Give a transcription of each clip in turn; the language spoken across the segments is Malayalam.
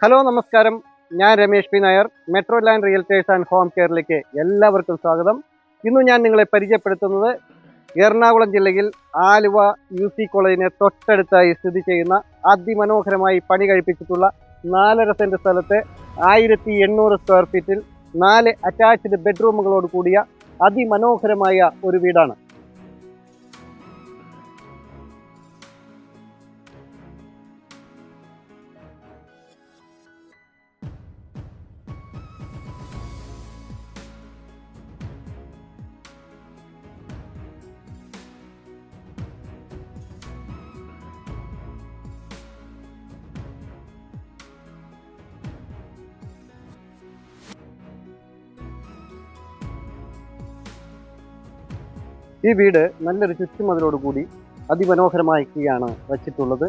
ഹലോ നമസ്കാരം, ഞാൻ Ramesh P Nair. Metro land realtors and home കെയറിലേക്ക് എല്ലാവർക്കും സ്വാഗതം. ഇന്ന് ഞാൻ നിങ്ങളെ പരിചയപ്പെടുത്തുന്നത് എറണാകുളം ജില്ലയിൽ ആലുവ UC കോളേജിനെ തൊട്ടടുത്തായി സ്ഥിതി ചെയ്യുന്ന അതിമനോഹരമായി പണി കഴിപ്പിച്ചിട്ടുള്ള 4.5 സെന്റ് സ്ഥലത്തെ 1800 സ്ക്വയർ ഫീറ്റിൽ 4 അറ്റാച്ച്ഡ് ബെഡ്റൂമുകളോട് കൂടിയ അതിമനോഹരമായ ഒരു വീടാണ്. ഈ വീട് നല്ലൊരു ചുറ്റുമതിലോടുകൂടി അതിമനോഹരമാക്കിയാണ് വച്ചിട്ടുള്ളത്.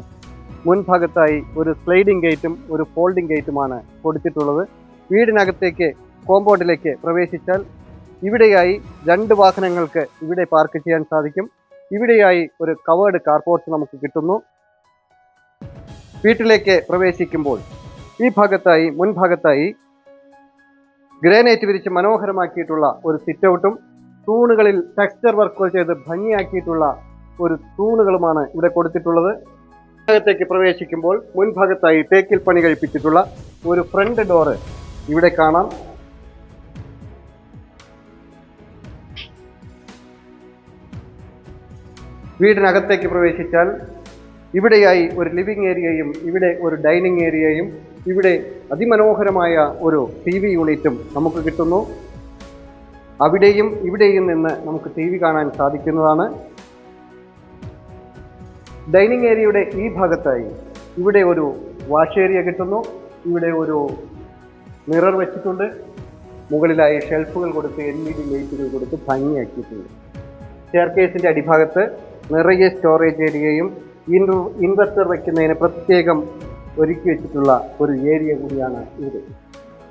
മുൻഭാഗത്തായി ഒരു സ്ലൈഡിംഗ് ഗേറ്റും ഒരു ഫോൾഡിംഗ് ഗേറ്റുമാണ് കൊടുത്തിട്ടുള്ളത്. വീടിനകത്തേക്ക് കോമ്പൗണ്ടിലേക്ക് പ്രവേശിച്ചാൽ ഇവിടെയായി 2 വാഹനങ്ങൾക്ക് ഇവിടെ പാർക്ക് ചെയ്യാൻ സാധിക്കും. ഇവിടെയായി ഒരു കവേർഡ് കാർപോർട്ട് നമുക്ക് കിട്ടുന്നു. വീട്ടിലേക്ക് പ്രവേശിക്കുമ്പോൾ ഈ ഭാഗത്തായി മുൻഭാഗത്തായി ഗ്രാനൈറ്റ് വിരിച്ച് മനോഹരമാക്കിയിട്ടുള്ള ഒരു സിറ്റ് ഔട്ടും തൂണുകളിൽ ടെക്സ്ചർ വർക്കുകൾ ചെയ്ത് ഭംഗിയാക്കിയിട്ടുള്ള ഒരു തൂണുകളുമാണ് ഇവിടെ കൊടുത്തിട്ടുള്ളത്. ഭാഗത്തേക്ക് പ്രവേശിക്കുമ്പോൾ മുൻഭാഗത്തായി തേക്കിൽ പണി കഴിപ്പിച്ചിട്ടുള്ള ഒരു ഫ്രണ്ട് ഡോറ് ഇവിടെ കാണാം. വീടിനകത്തേക്ക് പ്രവേശിച്ചാൽ ഇവിടെയായി ഒരു ലിവിംഗ് ഏരിയയും ഇവിടെ ഒരു ഡൈനിങ് ഏരിയയും ഇവിടെ അതിമനോഹരമായ ഒരു TV യൂണിറ്റും നമുക്ക് കിട്ടുന്നു. അവിടെയും ഇവിടെയും നിന്ന് നമുക്ക് TV കാണാൻ സാധിക്കുന്നതാണ്. ഡൈനിങ് ഏരിയയുടെ ഈ ഭാഗത്തായി ഇവിടെ ഒരു വാഷ് ഏരിയ കിട്ടുന്നു. ഇവിടെ ഒരു മിറർ വെച്ചിട്ടുണ്ട്. മുകളിലായി ഷെൽഫുകൾ കൊടുത്ത് LED ലൈറ്റുകൾ കൊടുത്ത് ഭംഗിയാക്കിയിട്ടുണ്ട്. സ്റ്റെയർകേസിൻ്റെ അടിഭാഗത്ത് നിറയെ സ്റ്റോറേജ് ഏരിയയും ഇൻവെർട്ടർ വയ്ക്കുന്നതിന് പ്രത്യേകം ഒരുക്കി വെച്ചിട്ടുള്ള ഒരു ഏരിയ കൂടിയാണ് ഇത്.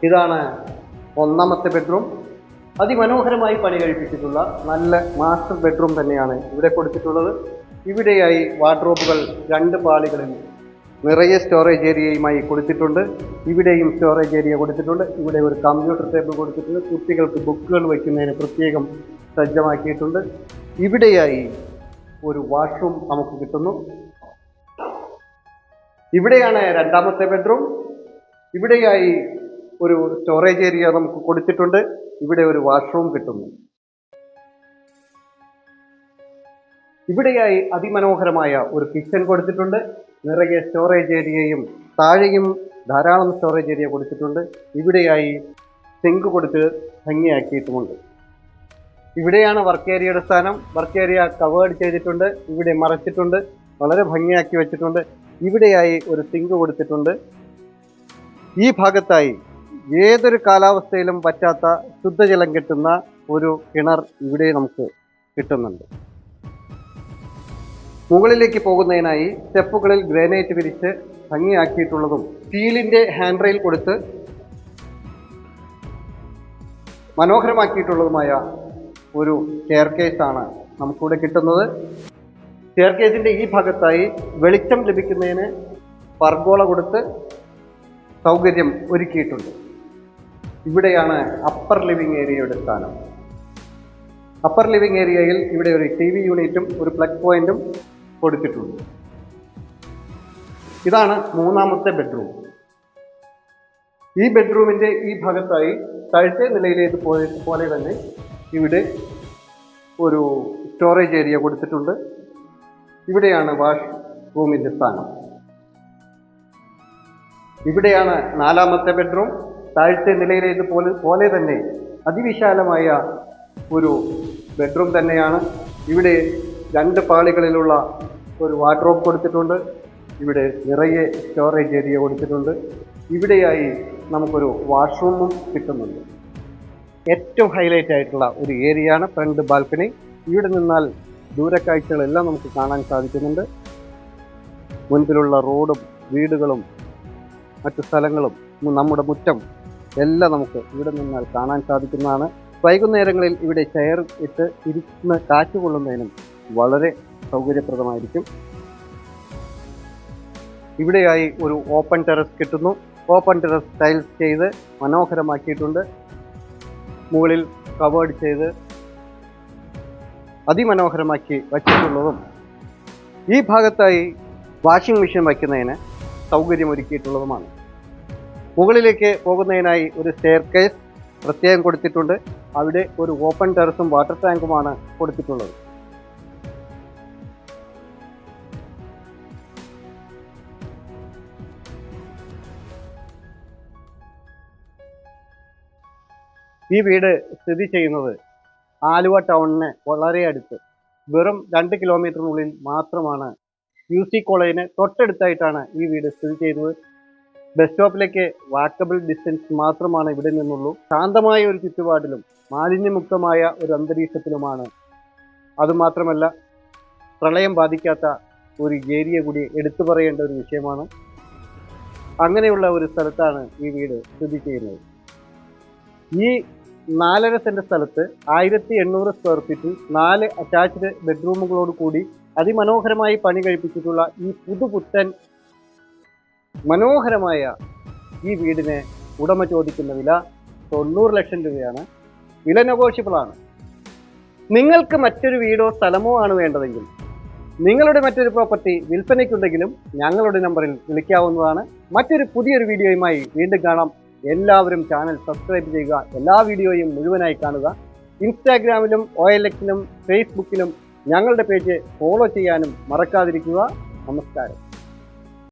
ഇതാണ് 1ാമത്തെ ബെഡ്റൂം. അതിമനോഹരമായി പണി കഴിപ്പിച്ചിട്ടുള്ള നല്ല മാസ്റ്റർ ബെഡ്റൂം തന്നെയാണ് ഇവിടെ കൊടുത്തിട്ടുള്ളത്. ഇവിടെയായി വാർഡ്രോബുകൾ 2 പാളികളിൽ നിറയെ സ്റ്റോറേജ് ഏരിയയുമായി കൊടുത്തിട്ടുണ്ട്. ഇവിടെയും സ്റ്റോറേജ് ഏരിയ കൊടുത്തിട്ടുണ്ട്. ഇവിടെ ഒരു കമ്പ്യൂട്ടർ ടേബിൾ കൊടുത്തിട്ടുണ്ട്. കുട്ടികൾക്ക് ബുക്കുകൾ വയ്ക്കുന്നതിന് പ്രത്യേകം സജ്ജമാക്കിയിട്ടുണ്ട്. ഇവിടെയായി ഒരു വാഷ്റൂം നമുക്ക് കിട്ടുന്നു. ഇവിടെയാണ് 2ാമത്തെ ബെഡ്റൂം. ഇവിടെയായി ഒരു സ്റ്റോറേജ് ഏരിയ നമുക്ക് കൊടുത്തിട്ടുണ്ട്. ഇവിടെ ഒരു വാഷ്റൂം കിട്ടുന്നു. ഇവിടെയായി അതിമനോഹരമായ ഒരു കിച്ചൺ കൊടുത്തിട്ടുണ്ട്. നിറയെ സ്റ്റോറേജ് ഏരിയയും താഴെയും ധാരാളം സ്റ്റോറേജ് ഏരിയ കൊടുത്തിട്ടുണ്ട്. ഇവിടെയായി സിങ്ക് കൊടുത്ത് ഭംഗിയാക്കിയിട്ടുമുണ്ട്. ഇവിടെയാണ് വർക്ക് ഏരിയയുടെ സ്ഥാനം. വർക്ക് ഏരിയ കവേർഡ് ചെയ്തിട്ടുണ്ട്. ഇവിടെ മറച്ചിട്ടുണ്ട്. വളരെ ഭംഗിയാക്കി വെച്ചിട്ടുണ്ട്. ഇവിടെയായി ഒരു സിങ്ക് കൊടുത്തിട്ടുണ്ട്. ഈ ഭാഗത്തായി ഏതൊരു കാലാവസ്ഥയിലും പറ്റാത്ത ശുദ്ധജലം കിട്ടുന്ന ഒരു കിണർ ഇവിടെ നമുക്ക് കിട്ടുന്നുണ്ട്. മുകളിലേക്ക് പോകുന്നതിനായി സ്റ്റെപ്പുകളിൽ ഗ്രാനൈറ്റ് വിരിച്ച് ഭംഗിയാക്കിയിട്ടുള്ളതും സ്റ്റീലിൻ്റെ ഹാൻഡ് റെയിൽ കൊടുത്ത് മനോഹരമാക്കിയിട്ടുള്ളതുമായ ഒരു സ്റ്റെയർകേസാണ് നമുക്കിവിടെ കിട്ടുന്നത്. സ്റ്റെയർകേസിൻ്റെ ഈ ഭാഗത്തായി വെളിച്ചം ലഭിക്കുന്നതിന് പർഗോള കൊടുത്ത് സൗകര്യം ഒരുക്കിയിട്ടുണ്ട്. ഇവിടെയാണ് അപ്പർ ലിവിംഗ് ഏരിയയുടെ സ്ഥാനം. അപ്പർ ലിവിംഗ് ഏരിയയിൽ ഇവിടെ ഒരു TV യൂണിറ്റും ഒരു പ്ലഗ് പോയിന്റും കൊടുത്തിട്ടുണ്ട്. ഇതാണ് 3ാമത്തെ ബെഡ്റൂം. ഈ ബെഡ്റൂമിൻ്റെ ഈ ഭാഗത്തായി താഴത്തെ നിലയിലേക്ക് പോലെ തന്നെ ഇവിടെ ഒരു സ്റ്റോറേജ് ഏരിയ കൊടുത്തിട്ടുണ്ട്. ഇവിടെയാണ് വാഷ് റൂമിൻ്റെ സ്ഥാനം. ഇവിടെയാണ് 4ാമത്തെ ബെഡ്റൂം. താഴത്തെ നിലയിലേക്ക് പോലെ തന്നെ അതിവിശാലമായ ഒരു ബെഡ്റൂം തന്നെയാണ്. ഇവിടെ 2 പാളികളിലുള്ള ഒരു വാർഡ്രോബ് കൊടുത്തിട്ടുണ്ട്. ഇവിടെ നിറയെ സ്റ്റോറേജ് ഏരിയ കൊടുത്തിട്ടുണ്ട്. ഇവിടെയായി നമുക്കൊരു വാഷ്റൂമും കിട്ടുന്നുണ്ട്. ഏറ്റവും ഹൈലൈറ്റ് ആയിട്ടുള്ള ഒരു ഏരിയയാണ് ഫ്രണ്ട് ബാൽക്കണി. ഇവിടെ നിന്നാൽ ദൂരക്കാഴ്ചകളെല്ലാം നമുക്ക് കാണാൻ സാധിക്കുന്നുണ്ട്. മുൻപിലുള്ള റോഡും വീടുകളും മറ്റു സ്ഥലങ്ങളും നമ്മുടെ മുറ്റം എല്ലാം നമുക്ക് ഇവിടെ നിന്നാൽ കാണാൻ സാധിക്കുന്നതാണ്. വൈകുന്നേരങ്ങളിൽ ഇവിടെ ചെയർ ഇട്ട് ഇരുന്ന് കാറ്റ് കൊള്ളുന്നതിനും വളരെ സൗകര്യപ്രദമായിരിക്കും. ഇവിടെയായി ഒരു ഓപ്പൺ ടെറസ് കിട്ടുന്നു. ഓപ്പൺ ടെറസ് ടൈൽസ് ചെയ്ത് മനോഹരമാക്കിയിട്ടുണ്ട്. മുകളിൽ കവേർഡ് ചെയ്ത് അതിമനോഹരമാക്കി വച്ചിട്ടുള്ളതും ഈ ഭാഗത്തായി വാഷിംഗ് മെഷീൻ വയ്ക്കുന്നതിന് സൗകര്യമൊരുക്കിയിട്ടുള്ളതുമാണ്. മുകളിലേക്ക് പോകുന്നതിനായി ഒരു സ്റ്റെയർകേസ് പ്രത്യേകം കൊടുത്തിട്ടുണ്ട്. അവിടെ ഒരു ഓപ്പൺ ടെറസും വാട്ടർ ടാങ്കുമാണ് കൊടുത്തിട്ടുള്ളത്. ഈ വീട് സ്ഥിതി ചെയ്യുന്നത് ആലുവ ടൗണിന് വളരെ അടുത്ത്, വെറും 2 കിലോമീറ്ററിനുള്ളിൽ മാത്രമാണ്. UC കോളേജിന് തൊട്ടടുത്തായിട്ടാണ് ഈ വീട് സ്ഥിതി ചെയ്തത്. ബസ് സ്റ്റോപ്പിലേക്ക് വാക്കബിൾ ഡിസ്റ്റൻസ് മാത്രമാണ് ഇവിടെ നിന്നുള്ളൂ. ശാന്തമായ ഒരു ചുറ്റുപാടിലും മാലിന്യമുക്തമായ ഒരു അന്തരീക്ഷത്തിലുമാണ്. അതുമാത്രമല്ല, പ്രളയം ബാധിക്കാത്ത ഒരു ഏരിയ കൂടി എടുത്തു പറയേണ്ട ഒരു വിഷയമാണ്. അങ്ങനെയുള്ള ഒരു സ്ഥലത്താണ് ഈ വീട് സ്ഥിതി ചെയ്യുന്നത്. ഈ 4.5 സെന്റ് സ്ഥലത്ത് 1800 സ്ക്വയർ ഫീറ്റിൽ 4 അറ്റാച്ച്ഡ് ബെഡ്റൂമുകളോട് കൂടി അതിമനോഹരമായി പണി കഴിപ്പിച്ചിട്ടുള്ള ഈ പുതുപുത്തൻ മനോഹരമായ ഈ വീടിന് ഉടമ ചോദിക്കുന്ന വില 90 ലക്ഷം രൂപയാണ്. വില നെഗോഷ്യബിളാണ്. നിങ്ങൾക്ക് മറ്റൊരു വീടോ സ്ഥലമോ ആണ് വേണ്ടതെങ്കിൽ, നിങ്ങളുടെ മറ്റൊരു പ്രോപ്പർട്ടി വിൽപ്പനയ്ക്കുണ്ടെങ്കിലും ഞങ്ങളുടെ നമ്പറിൽ വിളിക്കാവുന്നതാണ്. മറ്റൊരു പുതിയൊരു വീഡിയോയുമായി വീണ്ടും കാണാം. എല്ലാവരും ചാനൽ സബ്സ്ക്രൈബ് ചെയ്യുക, എല്ലാ വീഡിയോയും മുഴുവനായി കാണുക. ഇൻസ്റ്റാഗ്രാമിലും OLX-ലും ഫേസ്ബുക്കിലും ഞങ്ങളുടെ പേജ് ഫോളോ ചെയ്യാനും മറക്കാതിരിക്കുക. നമസ്കാരം.